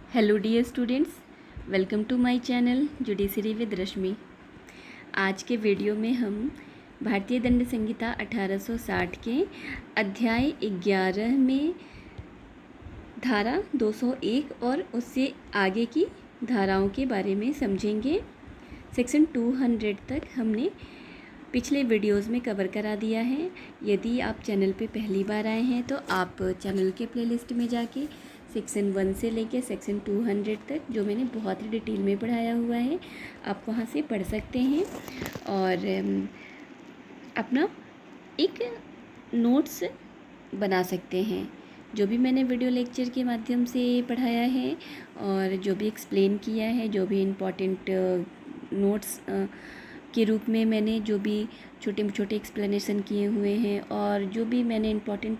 Hello dear students, welcome to my channel judiciary with Rashmi. आज के video में हम भारतीय दंड संहिता 1860 के अध्याय 11 में धारा 201 और उससे आगे की धाराओं के बारे में समझेंगे। सेक्शन 200 तक हमने पिछले वीडियोस में कवर करा दिया है। यदि आप चैनल पे पहली बार आए हैं तो आप चैनल के प्लेलिस्ट में जाके सेक्शन 1 से लेकर सेक्शन 200 तक जो मैंने बहुत ही डिटेल में पढ़ाया हुआ है, आप वहाँ से पढ़ सकते हैं और अपना एक नोट्स बना सकते हैं। जो भी मैंने वीडियो लेक्चर के माध्यम से पढ़ाया है और जो भी एक्सप्लेन किया है, जो भी इम्पोर्टेंट नोट्स के रूप में मैंने जो भी छोटे छोटे एक्सप्लेनेशन किए हुए हैं और जो भी मैंने इम्पोर्टेंट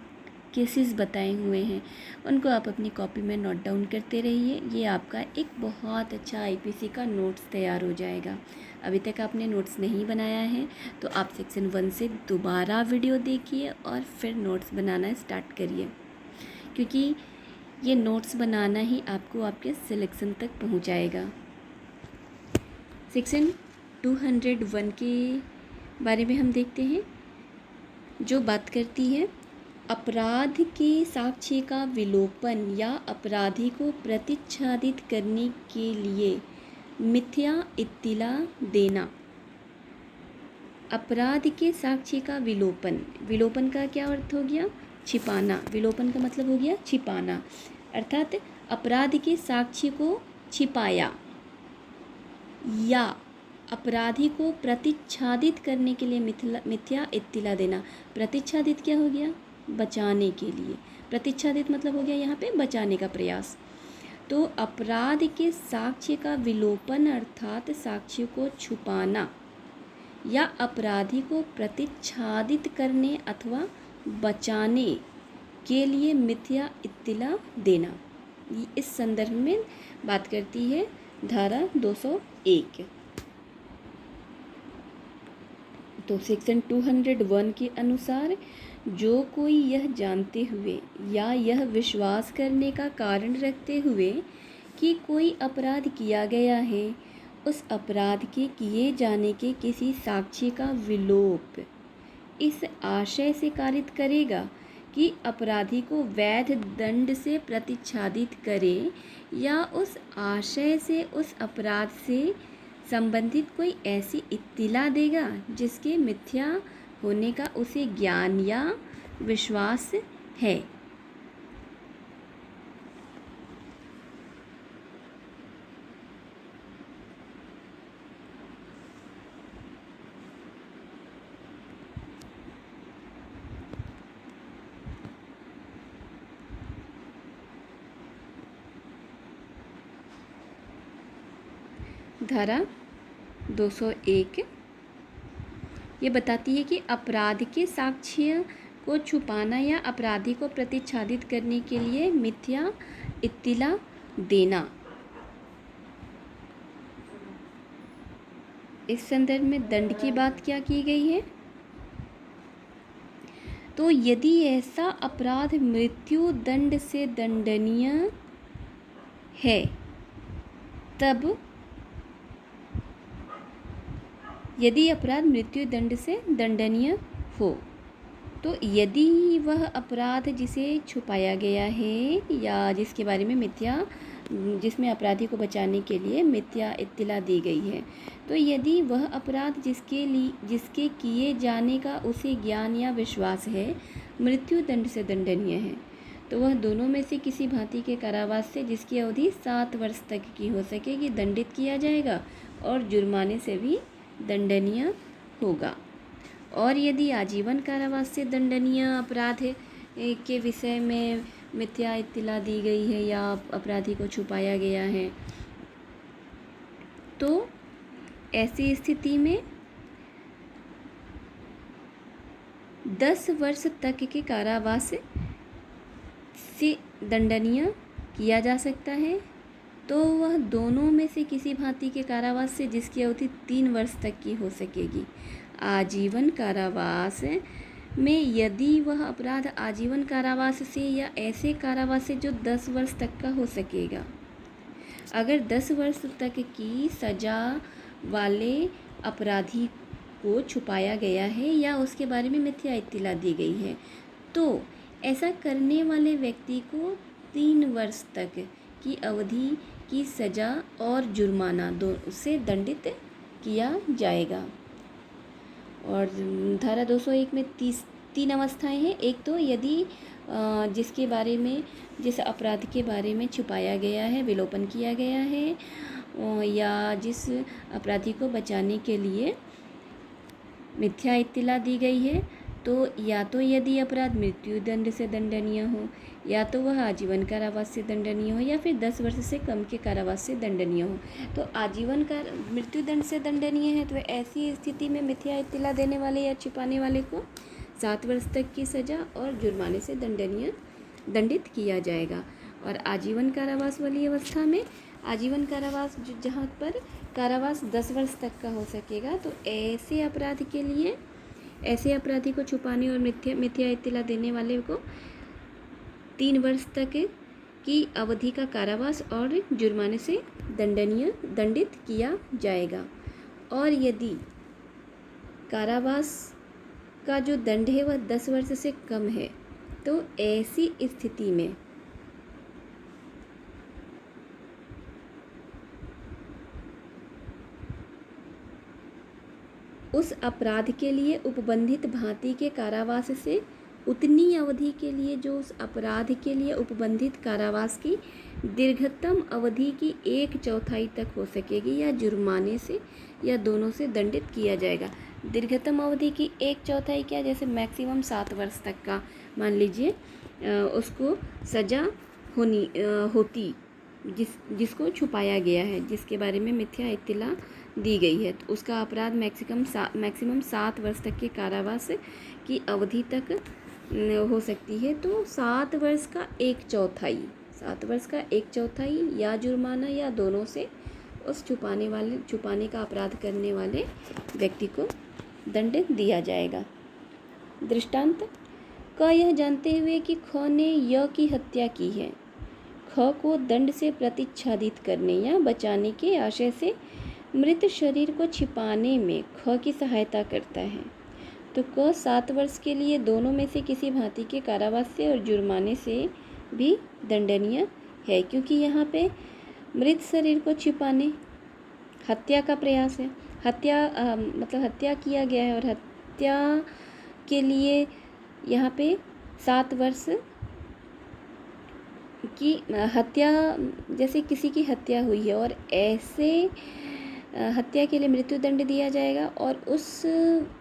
केसेस बताए हुए हैं, उनको आप अपनी कॉपी में नोट डाउन करते रहिए। ये आपका एक बहुत अच्छा आईपीसी का नोट्स तैयार हो जाएगा। अभी तक आपने नोट्स नहीं बनाया है तो आप सेक्शन 1 से दोबारा वीडियो देखिए और फिर नोट्स बनाना स्टार्ट करिए, क्योंकि ये नोट्स बनाना ही आपको आपके सिलेक्शन तक पहुंचाएगा। सेक्शन 201 के बारे में हम देखते हैं, जो बात करती है अपराध के साक्ष्य का विलोपन या अपराधी को प्रतिच्छादित करने के लिए मिथ्या इत्तिला देना। अपराध के साक्ष्य का विलोपन, विलोपन का क्या अर्थ हो गया? छिपाना। विलोपन का मतलब हो गया छिपाना, अर्थात अपराध के साक्ष्य को छिपाया या अपराधी को प्रतिच्छादित करने के लिए मिथ्या इत्तिला देना। प्रतिच्छादित क्या हो गया? बचाने के लिए। प्रतिच्छादित मतलब हो गया यहाँ पे बचाने का प्रयास। तो अपराध के साक्ष्य का विलोपन अर्थात साक्ष्य को छुपाना या अपराधी को प्रतिच्छादित करने अथवा बचाने के लिए मिथ्या इत्तिला देना। इस संदर्भ में बात करती है धारा 201। तो सेक्शन 201 के अनुसार जो कोई यह जानते हुए या यह विश्वास करने का कारण रखते हुए कि कोई अपराध किया गया है, उस अपराध के किए जाने के किसी साक्ष्य का विलोप इस आशय से कारित करेगा कि अपराधी को वैध दंड से प्रतिच्छादित करे या उस आशय से उस अपराध से संबंधित कोई ऐसी इत्तिला देगा जिसके मिथ्या होने का उसे ज्ञान या विश्वास है। धारा 201 ये बताती है कि अपराध के साक्ष्य को छुपाना या अपराधी को प्रतिच्छादित करने के लिए मिथ्या इत्तिला देना। इस संदर्भ में दंड की बात क्या की गई है? तो यदि ऐसा अपराध मृत्यु दंड से दंडनीय है, तब यदि अपराध मृत्यु दंड से दंडनीय हो, तो यदि वह अपराध जिसे छुपाया गया है या जिसके बारे में जिसमें अपराधी को बचाने के लिए मिथ्या इत्तिला दी गई है, तो यदि वह अपराध जिसके किए जाने का उसे ज्ञान या विश्वास है मृत्यु दंड से दंडनीय है, तो वह दोनों में से किसी भांति के कारावास से जिसकी अवधि 7 वर्ष तक की हो सकेगी दंडित किया जाएगा और जुर्माने से भी दंडनीय होगा। और यदि आजीवन कारावास से दंडनीय अपराध के विषय में मिथ्या इत्तिला दी गई है या अपराधी को छुपाया गया है, तो ऐसी स्थिति में 10 वर्ष तक के कारावास से दंडनीय किया जा सकता है। तो वह दोनों में से किसी भांति के कारावास से जिसकी अवधि 3 वर्ष तक की हो सकेगी। आजीवन कारावास में यदि वह अपराध आजीवन कारावास से या ऐसे कारावास से जो 10 वर्ष तक का हो सकेगा, अगर 10 वर्ष तक की सज़ा वाले अपराधी को छुपाया गया है या उसके बारे में मिथ्या इत्तला दी गई है तो ऐसा करने वाले व्यक्ति को 3 वर्ष तक की अवधि की सज़ा और जुर्माना से दंडित किया जाएगा। और धारा 201 में 3 अवस्थाएं हैं। एक तो यदि जिसके बारे में जिस अपराध के बारे में छुपाया गया है, विलोपन किया गया है या जिस अपराधी को बचाने के लिए मिथ्या इत्तला दी गई है, तो या तो यदि अपराध मृत्युदंड से दंडनीय हो या तो वह आजीवन कारावास से दंडनीय हो या फिर 10 वर्ष से कम के कारावास से दंडनीय हो। तो आजीवन मृत्युदंड से दंडनीय है तो ऐसी स्थिति में मिथ्या इत्तला देने वाले या छिपाने वाले को 7 वर्ष तक की सज़ा और जुर्माने से दंडित किया जाएगा। और आजीवन कारावास वाली अवस्था में आजीवन कारावास जहाँ पर कारावास 10 वर्ष तक का हो सकेगा, तो ऐसे अपराध के लिए ऐसे अपराधी को छुपाने और मिथ्या इत्तला देने वाले को 3 वर्ष तक की अवधि का कारावास और जुर्माने से दंडित किया जाएगा। और यदि कारावास का जो दंड है वह 10 वर्ष से कम है तो ऐसी स्थिति में उस अपराध के लिए उपबंधित भांति के कारावास से उतनी अवधि के लिए जो उस अपराध के लिए उपबंधित कारावास की दीर्घतम अवधि की 1/4 तक हो सकेगी या जुर्माने से या दोनों से दंडित किया जाएगा। दीर्घतम अवधि की 1/4 क्या, जैसे मैक्सिमम 7 वर्ष तक का मान लीजिए उसको सज़ा होती जिसको छुपाया गया है, जिसके बारे में मिथ्या इत्तला दी गई है, तो उसका अपराध मैक्सिमम 7 वर्ष तक के कारावास की अवधि तक हो सकती है। तो 7 वर्ष का 1/4 या जुर्माना या दोनों से उस छुपाने का अपराध करने वाले व्यक्ति को दंड दिया जाएगा। दृष्टांत: क यह जानते हुए कि ख ने य की हत्या की है, ख को दंड से प्रतिच्छादित करने या बचाने के आशय से मृत शरीर को छिपाने में ख की सहायता करता है, तो क 7 वर्ष के लिए दोनों में से किसी भांति के कारावास से और जुर्माने से भी दंडनीय है, क्योंकि यहाँ पे मृत शरीर को छिपाने हत्या का प्रयास है, मतलब हत्या किया गया है और हत्या के लिए यहाँ पे 7 वर्ष की हत्या, जैसे किसी की हत्या हुई है और ऐसे हत्या के लिए मृत्युदंड दिया जाएगा और उस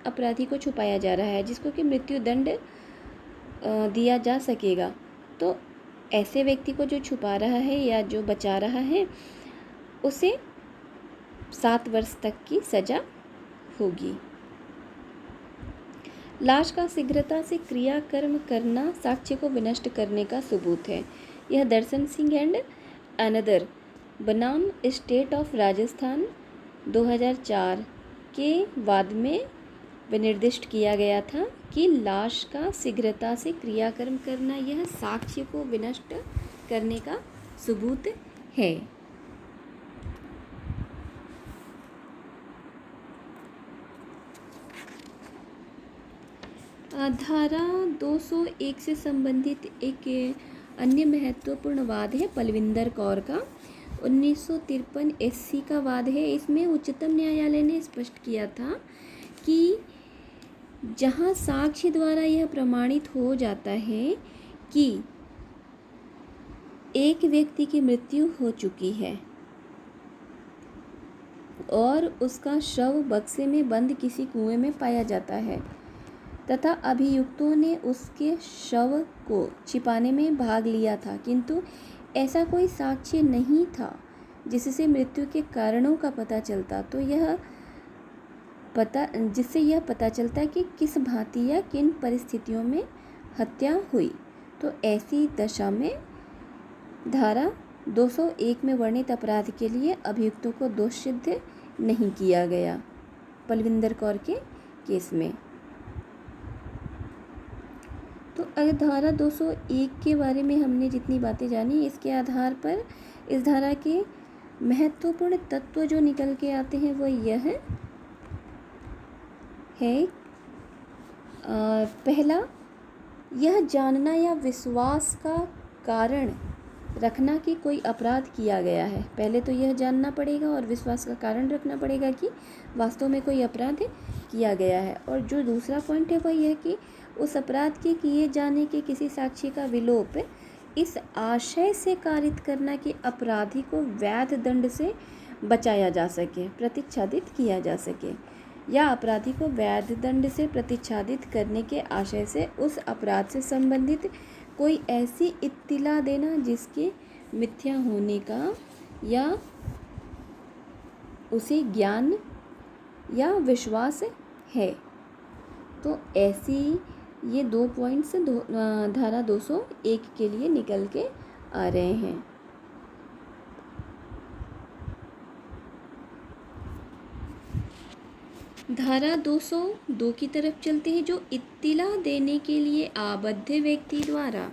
अपराधी को छुपाया जा रहा है जिसको कि मृत्युदंड दिया जा सकेगा, तो ऐसे व्यक्ति को जो छुपा रहा है या जो बचा रहा है उसे 7 वर्ष तक की सज़ा होगी। लाश का शीघ्रता से क्रियाकर्म करना साक्ष्य को विनष्ट करने का सबूत है। यह दर्शन सिंह एंड अनदर बनाम स्टेट ऑफ राजस्थान 2004 के वाद में विनिर्दिष्ट किया गया था कि लाश का शीघ्रता से क्रियाकर्म करना यह साक्ष्य को विनष्ट करने का सबूत है। धारा 201 से संबंधित एक अन्य महत्वपूर्ण वाद है पलविंदर कौर का 1953 SC का वाद है। इसमें उच्चतम न्यायालय ने स्पष्ट किया था कि जहां साक्ष्य द्वारा यह प्रमाणित हो जाता है कि एक व्यक्ति की मृत्यु हो चुकी है और उसका शव बक्से में बंद किसी कुएं में पाया जाता है तथा अभियुक्तों ने उसके शव को छिपाने में भाग लिया था, किंतु ऐसा कोई साक्ष्य नहीं था जिससे मृत्यु के कारणों का पता चलता, तो जिससे यह पता चलता कि किस भांति या किन परिस्थितियों में हत्या हुई, तो ऐसी दशा में धारा 201 में वर्णित अपराध के लिए अभियुक्तों को दोष सिद्ध नहीं किया गया पलविंदर कौर के केस में। तो अगर धारा 201 के बारे में हमने जितनी बातें जानी, इसके आधार पर इस धारा के महत्वपूर्ण तत्व जो निकल के आते हैं वो यह है पहला, यह जानना या विश्वास का कारण रखना कि कोई अपराध किया गया है। पहले तो यह जानना पड़ेगा और विश्वास का कारण रखना पड़ेगा कि वास्तव में कोई अपराध किया गया है। और जो दूसरा पॉइंट है वह यह कि उस अपराध के किए जाने के किसी साक्ष्य का विलोप इस आशय से कारित करना कि अपराधी को वैध दंड से बचाया जा सके, प्रतिच्छादित किया जा सके, या अपराधी को वैध दंड से प्रतिच्छादित करने के आशय से उस अपराध से संबंधित कोई ऐसी इत्तिला देना जिसके मिथ्या होने का या उसे ज्ञान या विश्वास है। तो ऐसी ये 2 पॉइंट्स धारा 201 के लिए निकल के आ रहे हैं। धारा 202 की तरफ चलते हैं, जो इत्तिला देने के लिए आबद्ध व्यक्ति द्वारा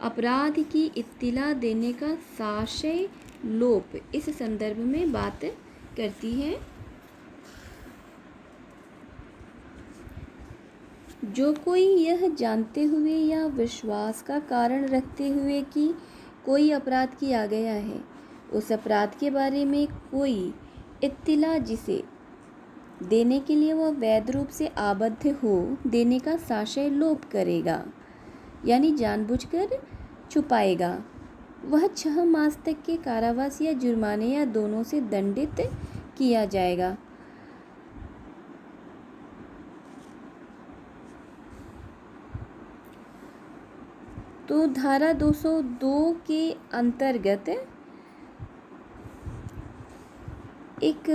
अपराध की इत्तिला देने का साशय लोप इस संदर्भ में बात करती है। जो कोई यह जानते हुए या विश्वास का कारण रखते हुए कि कोई अपराध किया गया है, उस अपराध के बारे में कोई इत्तिला जिसे देने के लिए वह वैध रूप से आबद्ध हो, देने का साशय लोप करेगा, यानी जानबूझकर छुपाएगा, वह 6 मास तक के कारावास या जुर्माने या दोनों से दंडित किया जाएगा। तो धारा 202 के अंतर्गत एक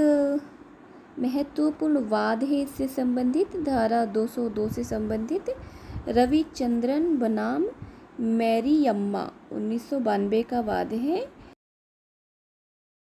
महत्वपूर्ण वाद है इससे संबंधित। धारा 202 से संबंधित रविचंद्रन बनाम मैरियम्मा 1992 का वाद है